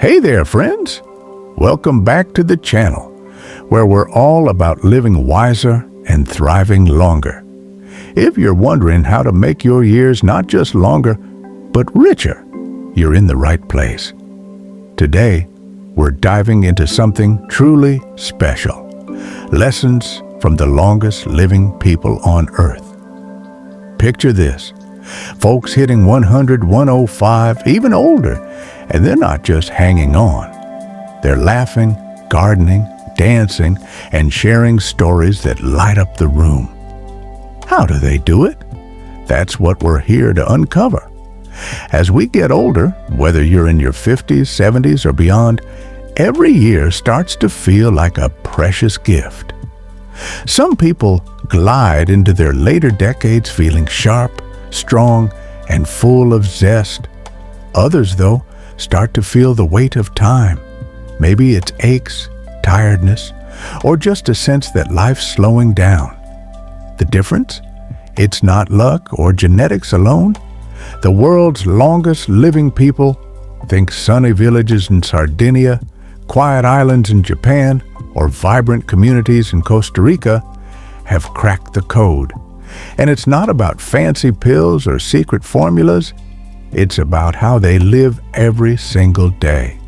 Hey there, friends! Welcome back to the channel, where we're all about living wiser and thriving longer. If you're wondering how to make your years not just longer, but richer, you're in the right place. Today, we're diving into something truly special. Lessons from the longest living people on Earth. Picture this. Folks hitting 100, 105, even older, and they're not just hanging on. They're laughing, gardening, dancing, and sharing stories that light up the room. How do they do it? That's what we're here to uncover. As we get older, whether you're in your 50s, 70s, or beyond, every year starts to feel like a precious gift. Some people glide into their later decades feeling sharp, strong, and full of zest. Others, though, start to feel the weight of time. Maybe it's aches, tiredness, or just a sense that life's slowing down. The difference? It's not luck or genetics alone. The world's longest living people, think sunny villages in Sardinia, quiet islands in Japan, or vibrant communities in Costa Rica, have cracked the code. And it's not about fancy pills or secret formulas. It's about how they live every single day.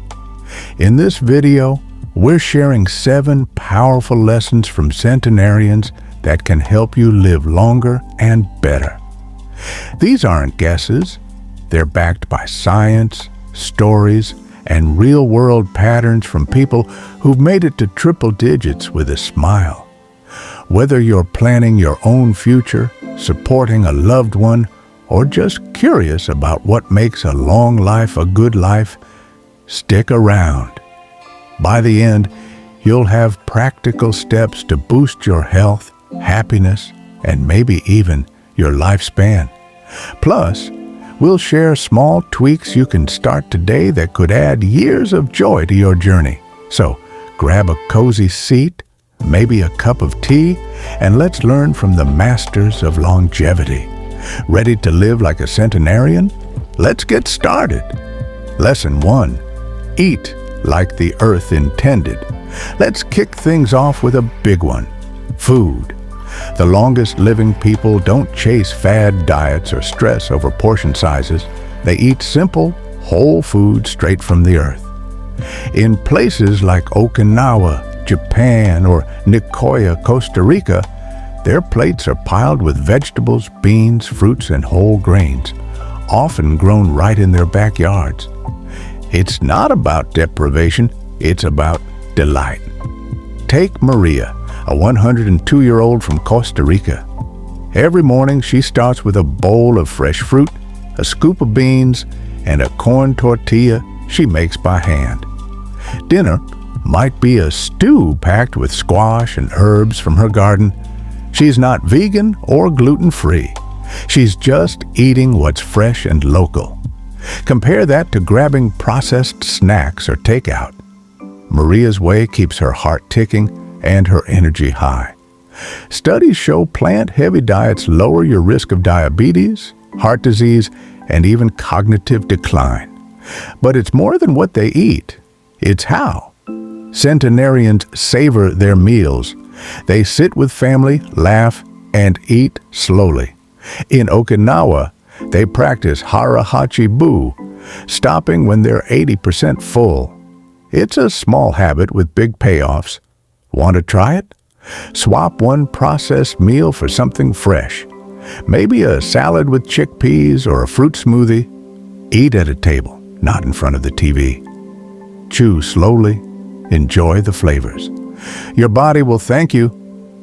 In this video, we're sharing 7 powerful lessons from centenarians that can help you live longer and better. These aren't guesses. They're backed by science, stories, and real-world patterns from people who've made it to triple digits with a smile. Whether you're planning your own future, supporting a loved one, or just curious about what makes a long life a good life, stick around. By the end, you'll have practical steps to boost your health, happiness, and maybe even your lifespan. Plus, we'll share small tweaks you can start today that could add years of joy to your journey. So, grab a cozy seat, maybe a cup of tea, and let's learn from the masters of longevity. Ready to live like a centenarian? Let's get started. Lesson 1. Eat like the earth intended. Let's kick things off with a big one. Food. The longest living people don't chase fad diets or stress over portion sizes. They eat simple, whole food straight from the earth. In places like Okinawa, Japan, or Nicoya, Costa Rica, their plates are piled with vegetables, beans, fruits, and whole grains, often grown right in their backyards. It's not about deprivation, it's about delight. Take Maria, a 102-year-old from Costa Rica. Every morning she starts with a bowl of fresh fruit, a scoop of beans, and a corn tortilla she makes by hand. Dinner might be a stew packed with squash and herbs from her garden. She's not vegan or gluten-free. She's just eating what's fresh and local. Compare that to grabbing processed snacks or takeout. Maria's way keeps her heart ticking and her energy high. Studies show plant-heavy diets lower your risk of diabetes, heart disease, and even cognitive decline. But it's more than what they eat. It's how. Centenarians savor their meals. They sit with family, laugh, and eat slowly. In Okinawa, they practice hara-hachi-bu, stopping when they're 80% full. It's a small habit with big payoffs. Want to try it? Swap one processed meal for something fresh. Maybe a salad with chickpeas or a fruit smoothie. Eat at a table, not in front of the TV. Chew slowly. Enjoy the flavors. Your body will thank you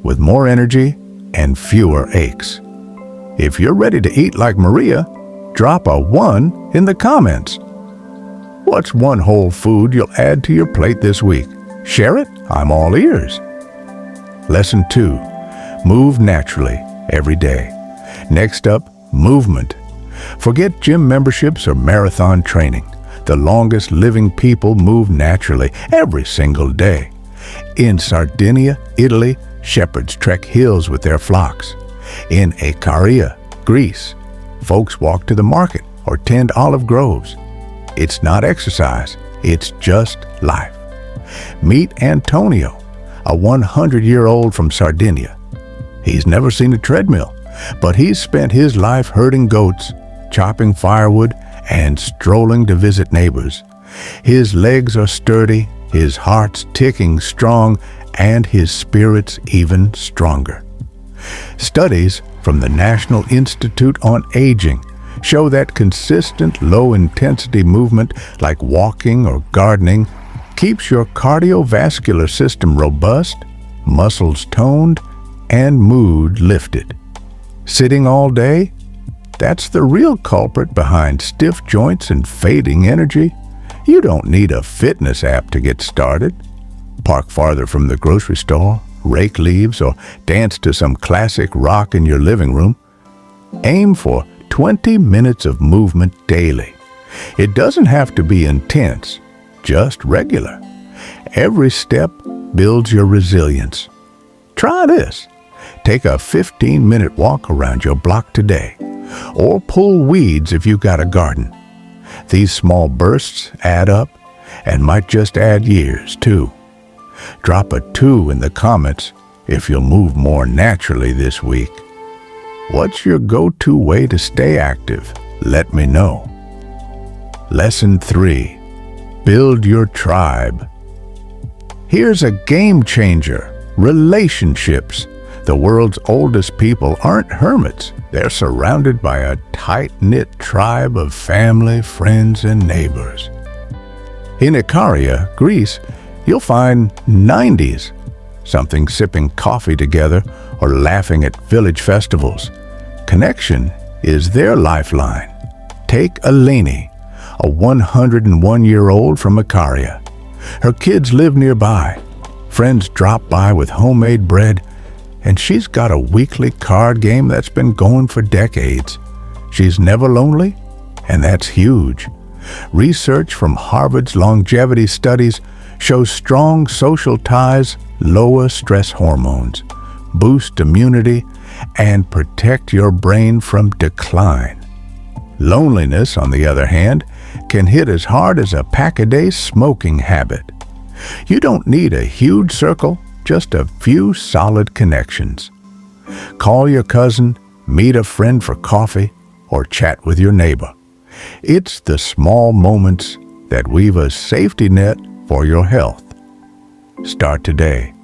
with more energy and fewer aches. If you're ready to eat like Maria, drop a 1 in the comments. What's one whole food you'll add to your plate this week? Share it. I'm all ears. Lesson 2. Move naturally every day. Next up, movement. Forget gym memberships or marathon training. The longest living people move naturally every single day. In Sardinia, Italy, shepherds trek hills with their flocks. In Ikaria, Greece, folks walk to the market or tend olive groves. It's not exercise, It's just life. Meet Antonio, a 100-year-old from Sardinia. He's never seen a treadmill, but he's spent his life herding goats, chopping firewood, and strolling to visit neighbors. His legs are sturdy, his heart's ticking strong, and his spirits even stronger. Studies from the National Institute on Aging show that consistent low-intensity movement like walking or gardening keeps your cardiovascular system robust, muscles toned, and mood lifted. Sitting all day? That's the real culprit behind stiff joints and fading energy. You don't need a fitness app to get started. Park farther from the grocery store, rake leaves, or dance to some classic rock in your living room. Aim for 20 minutes of movement daily. It doesn't have to be intense, just regular. Every step builds your resilience. Try this. Take a 15-minute walk around your block today, or pull weeds if you've got a garden. These small bursts add up and might just add years, too. Drop a 2 in the comments if you'll move more naturally this week. What's your go-to way to stay active? Let me know. Lesson 3. Build your tribe. Here's a game changer: relationships. The world's oldest people aren't hermits. They're surrounded by a tight-knit tribe of family, friends, and neighbors. In Ikaria, Greece, you'll find 90s, something sipping coffee together or laughing at village festivals. Connection is their lifeline. Take Eleni, a 101-year-old from Ikaria. Her kids live nearby. Friends drop by with homemade bread, and she's got a weekly card game that's been going for decades. She's never lonely, and that's huge. Research from Harvard's longevity studies shows strong social ties lower stress hormones, boost immunity, and protect your brain from decline. Loneliness, on the other hand, can hit as hard as a pack-a-day smoking habit. You don't need a huge circle, just a few solid connections. Call your cousin, meet a friend for coffee, or chat with your neighbor. It's the small moments that weave a safety net for your health. Start today.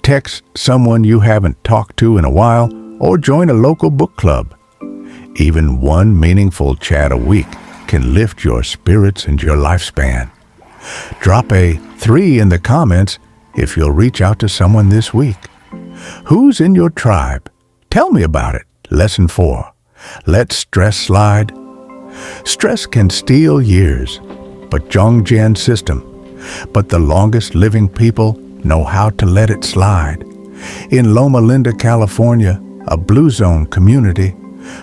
Text someone you haven't talked to in a while, or join a local book club. Even one meaningful chat a week can lift your spirits and your lifespan. Drop a 3 in the comments if you'll reach out to someone this week. Who's in your tribe? Tell me about it. Lesson 4. Let stress slide. Stress can steal years, but the longest living people know how to let it slide. In Loma Linda, California, a blue zone community,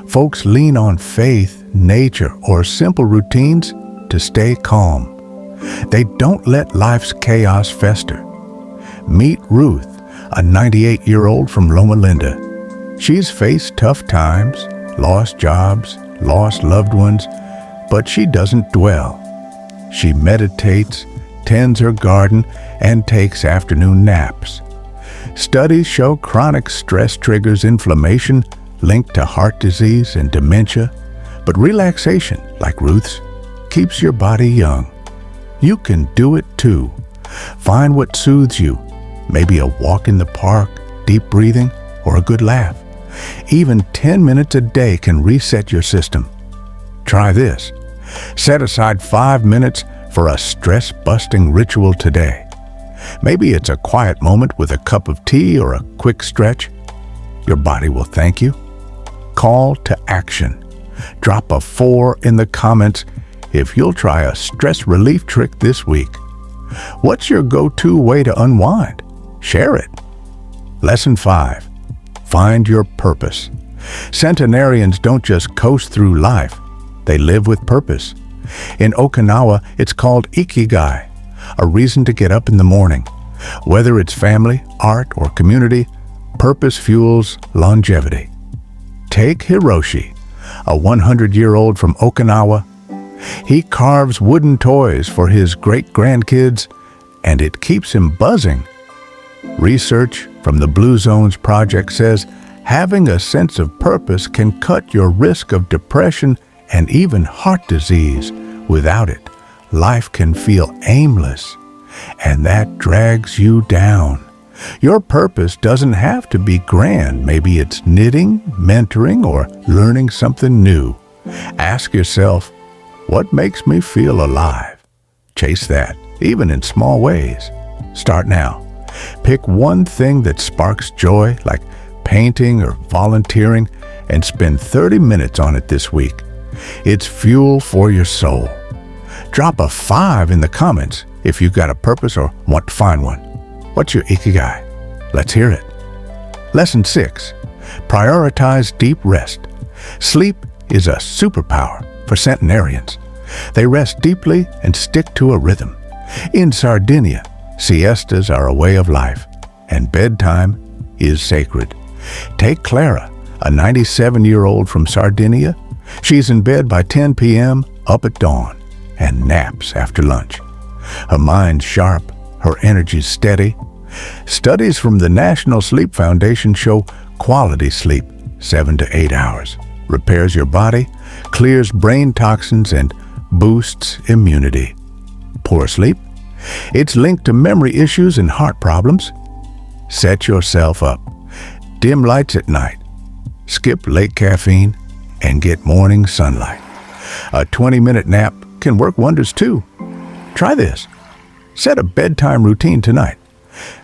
folks lean on faith, nature, or simple routines to stay calm. They don't let life's chaos fester. Meet Ruth, a 98-year-old from Loma Linda. She's faced tough times, lost jobs, lost loved ones, but she doesn't dwell. She meditates, tends her garden, and takes afternoon naps. Studies show chronic stress triggers inflammation linked to heart disease and dementia, but relaxation, like Ruth's, keeps your body young. You can do it too. Find what soothes you. Maybe a walk in the park, deep breathing, or a good laugh. Even 10 minutes a day can reset your system. Try this. Set aside 5 minutes for a stress-busting ritual today. Maybe it's a quiet moment with a cup of tea or a quick stretch. Your body will thank you. Call to action. Drop a 4 in the comments if you'll try a stress relief trick this week. What's your go-to way to unwind? Share it. Lesson 5. Find your purpose. Centenarians don't just coast through life. They live with purpose. In Okinawa, it's called ikigai, a reason to get up in the morning. Whether it's family, art, or community, purpose fuels longevity. Take Hiroshi, a 100-year-old from Okinawa. He carves wooden toys for his great-grandkids, and it keeps him buzzing. Research from the Blue Zones Project says having a sense of purpose can cut your risk of depression and even heart disease. Without it, life can feel aimless, and that drags you down. Your purpose doesn't have to be grand. Maybe it's knitting, mentoring, or learning something new. Ask yourself, what makes me feel alive? Chase that, even in small ways. Start now. Pick one thing that sparks joy, like painting or volunteering, and spend 30 minutes on it this week. It's fuel for your soul. Drop a 5 in the comments if you've got a purpose or want to find one. What's your Ikigai? Let's hear it. Lesson 6. Prioritize deep rest. Sleep is a superpower for centenarians. They rest deeply and stick to a rhythm. In Sardinia, siestas are a way of life, and bedtime is sacred. Take Clara, a 97-year-old from Sardinia. She's in bed by 10 p.m., up at dawn, and naps after lunch. Her mind's sharp, her energy's steady. Studies from the National Sleep Foundation show quality sleep, 7 to 8 hours, repairs your body, clears brain toxins, and boosts immunity. Poor sleep? It's linked to memory issues and heart problems. Set yourself up. Dim lights at night. Skip late caffeine and get morning sunlight. A 20-minute nap can work wonders too. Try this. Set a bedtime routine tonight.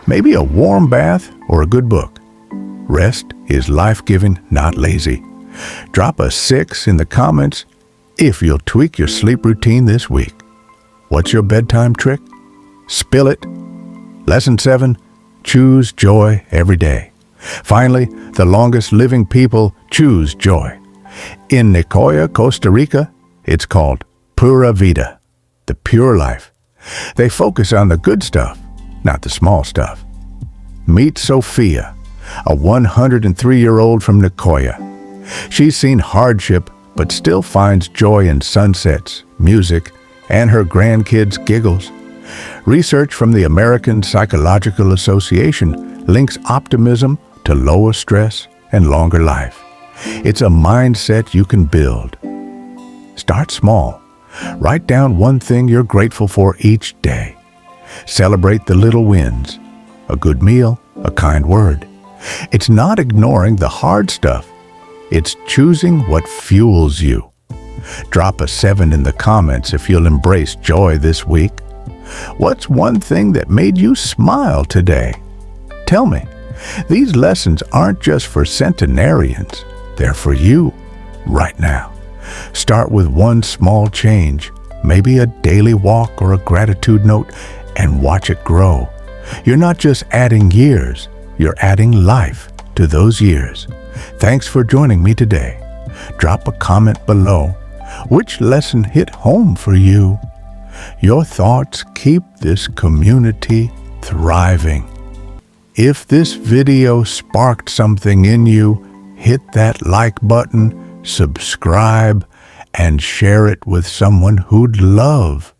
Maybe a warm bath or a good book. Rest is life-giving, not lazy. Drop a 6 in the comments if you'll tweak your sleep routine this week. What's your bedtime trick? Spill it. Lesson 7. Choose joy every day. Finally, the longest living people choose joy. In Nicoya, Costa Rica, it's called Pura Vida, the pure life. They focus on the good stuff, not the small stuff. Meet Sophia, a 103-year-old from Nicoya. She's seen hardship, but still finds joy in sunsets, music, and her grandkids' giggles. Research from the American Psychological Association links optimism to lower stress and longer life. It's a mindset you can build. Start small. Write down one thing you're grateful for each day. Celebrate the little wins. A good meal, a kind word. It's not ignoring the hard stuff. It's choosing what fuels you. Drop a 7 in the comments if you'll embrace joy this week. What's one thing that made you smile today? Tell me. These lessons aren't just for centenarians. They're for you right now. Start with one small change, maybe a daily walk or a gratitude note, and watch it grow. You're not just adding years, you're adding life to those years. Thanks for joining me today. Drop a comment below. Which lesson hit home for you? Your thoughts keep this community thriving. If this video sparked something in you, hit that like button, subscribe, and share it with someone who'd love